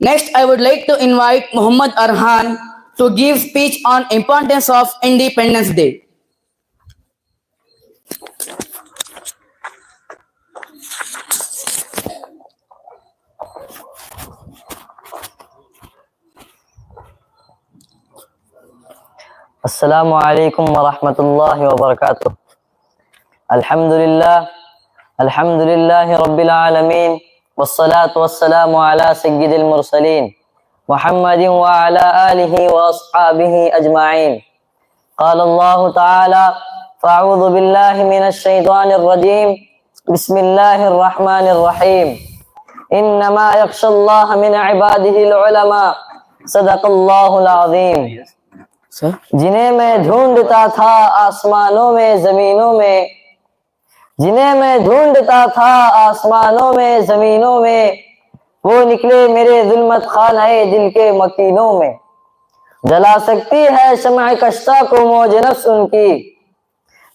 Next, I would like to invite Muhammad Arhan to give speech on importance of Independence Day. السلام علیکم ورحمۃ اللہ وبرکاتہ۔ الحمد للہ رب العالمین والصلاة والسلام علی سید المرسلین محمد وعلی آلہ واصحابہ اجمعین۔ قال اللہ تعالی فاعوذ باللہ من الشیطان الرجیم بسم اللہ الرحمن الرحیم انما یخشی اللہ من عبادہ العلماء صدق اللہ العظیم۔ جنہیں میں ڈھونڈتا تھا آسمانوں میں زمینوں میں، جنہیں میں ڈھونڈتا تھا آسمانوں میں زمینوں میں، وہ نکلے میرے ظلمت خانہ دل کے مکینوں میں۔ جلا سکتی ہے شمع کشتہ کو موج نفس ان کی،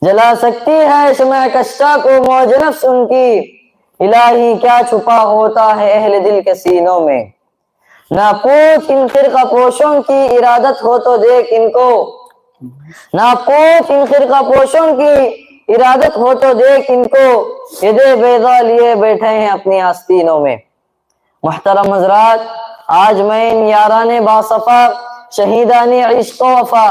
جلا سکتی ہے شمع کشتہ کو موج نفس ان کی، الہی کیا چھپا ہوتا ہے اہل دل کے سینوں میں۔ نہ پوچھ ان فرقہ پوشوں کی ارادت ہو تو دیکھ ان کو، نہ پوچھ ان فرقہ پوشوں کی ارادت ہو تو دیکھ ان کو، عہدِ بیضا لیے بیٹھے ہیں اپنی آستینوں میں۔ محترم حضرات، آج میں ان یاران باصفا، شہیدان عشق و وفا،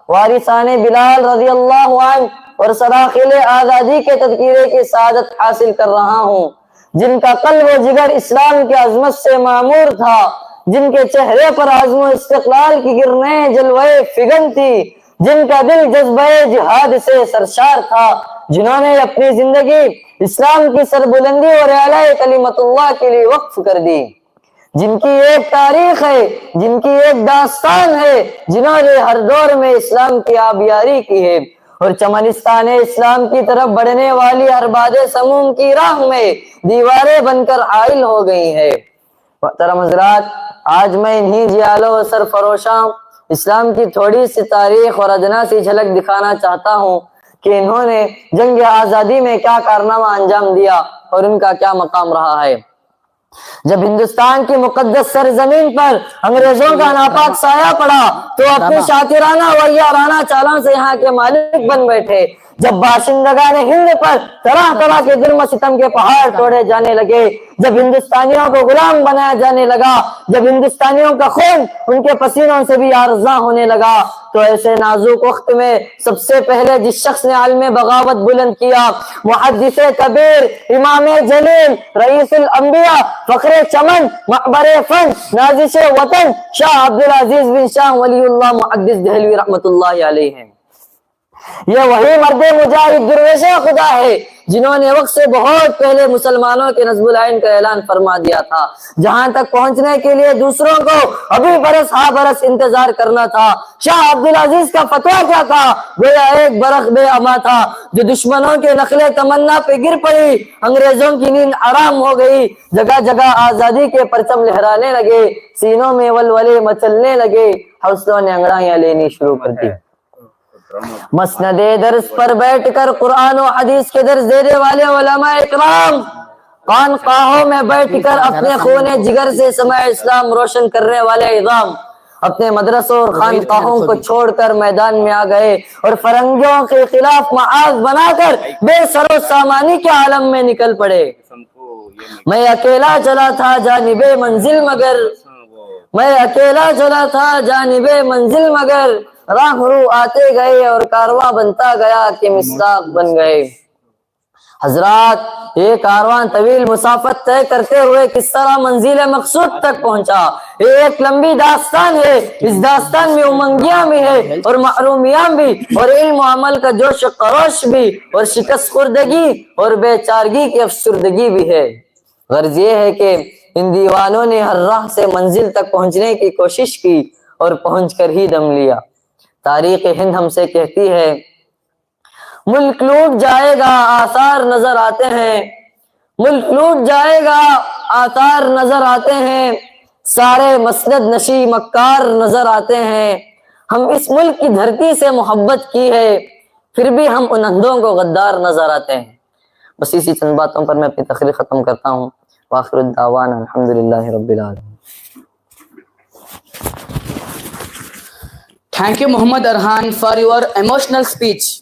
وارثان بلال رضی اللہ عنہ اور سراخیل آزادی کے تذکرے کی سعادت حاصل کر رہا ہوں، جن کا قلب و جگر اسلام کی عظمت سے معمور تھا، جن کے چہرے پر عزم و استقلال کی گرنیں جلوہ فگن تھی، جن کا دل جذبہ جہاد سے سرشار تھا، جنہوں نے اپنی زندگی اسلام کی سربلندی اور اعلیٰ کلمت اللہ کے لیے وقف کر دی، جن کی ایک تاریخ ہے، جن کی ایک داستان ہے، جنہوں نے ہر دور میں اسلام کی آبیاری کی ہے اور چمنستان اسلام کی طرف بڑھنے والی ارباد سموم کی راہ میں دیواریں بن کر حائل ہو گئی ہیں۔ محترم حضرات، آج میں انہی جیالوں و سرفروشاں اسلام کی تھوڑی سی تاریخ اور ادنا سی جھلک دکھانا چاہتا ہوں کہ انہوں نے جنگ آزادی میں کیا کارنامہ انجام دیا اور ان کا کیا مقام رہا ہے۔ جب ہندوستان کی مقدس سرزمین پر انگریزوں کا ناپاک سایہ پڑا تو اپنی شاکرانہ ویارانہ چالوں سے یہاں کے مالک بن بیٹھے۔ جب باشندگان ہند پر طرح طرح کے ظلم و ستم کے پہاڑ توڑے جانے لگے، جب ہندوستانیوں کو غلام بنایا جانے لگا، جب ہندوستانیوں کا خون ان کے پسینوں سے بھی ارزاں ہونے لگا، تو ایسے نازک وقت میں سب سے پہلے جس شخص نے عالم بغاوت بلند کیا، محدث کبیر، امام جلیل، رئیس الانبیاء، فخر چمن، معبر فن، نازش وطن، شاہ عبدالعزیز بن شاہ ولی اللہ محدث دہلوی رحمت اللہ علیہ ہیں۔ یہ وہی مرد مجاہد درویش خدا ہے جنہوں نے وقت سے بہت پہلے مسلمانوں کے نصب العین کا اعلان فرما دیا تھا۔ جہاں تک پہنچنے کے لیے دوسروں کو ابھی برس ہا برس انتظار کرنا تھا، شاہ عبدالعزیز کا فتویٰ کیا تھا؟ گویا ایک برق بے اما تھا جو دشمنوں کے نخل تمنا پہ گر پڑی، انگریزوں کی نیند حرام ہو گئی، جگہ جگہ آزادی کے پرچم لہرانے لگے، سینوں میں ولولے مچلنے لگے، حوثیوں نے انگڑائیاں لینی شروع کر دی۔ مسند درس پر بیٹھ کر قرآن و حدیث کے درس دینے والے علماء اکرام، خانقاہوں میں بیٹھ کر اپنے خون جگر سے سمع اسلام روشن کرنے والے عظام، اپنے مدرسوں اور خانقاہوں کو چھوڑ کر میدان میں آ گئے اور فرنگیوں کے خلاف معاذ بنا کر بے سر و سامانی کے عالم میں نکل پڑے۔ میں اکیلا چلا تھا جانب منزل مگر، میں اکیلا چلا تھا جانب منزل مگر، راہرو آتے گئے اور کارواں بنتا گیا کہ مصداق بن گئے۔ حضرات، یہ کارواں طویل مسافت طے کرتے ہوئے کس طرح منزل مقصود تک پہنچا، یہ ایک لمبی داستان ہے۔ اس داستان میں امنگیاں بھی ہے اور محرومیاں بھی، اور علم و عمل کا جوش و خروش بھی، اور شکست خوردگی اور بے چارگی کی افسردگی بھی ہے۔ غرض یہ ہے کہ ان دیوانوں نے ہر راہ سے منزل تک پہنچنے کی کوشش کی اور پہنچ کر ہی دم لیا۔ تاریخ ہند ہم سے کہتی ہے، ملک لوٹ جائے گا آثار نظر آتے ہیں، ملک لوٹ جائے گا آثار نظر آتے ہیں، سارے مسند نشی مکار نظر آتے ہیں۔ ہم اس ملک کی دھرتی سے محبت کی ہے، پھر بھی ہم ان اندھوں کو غدار نظر آتے ہیں۔ بس اسی چند باتوں پر میں اپنی تقریر ختم کرتا ہوں۔ وآخر الدعوانا الحمدللہ رب العالمین۔ Thank you, Muhammad Arhan, for your emotional speech.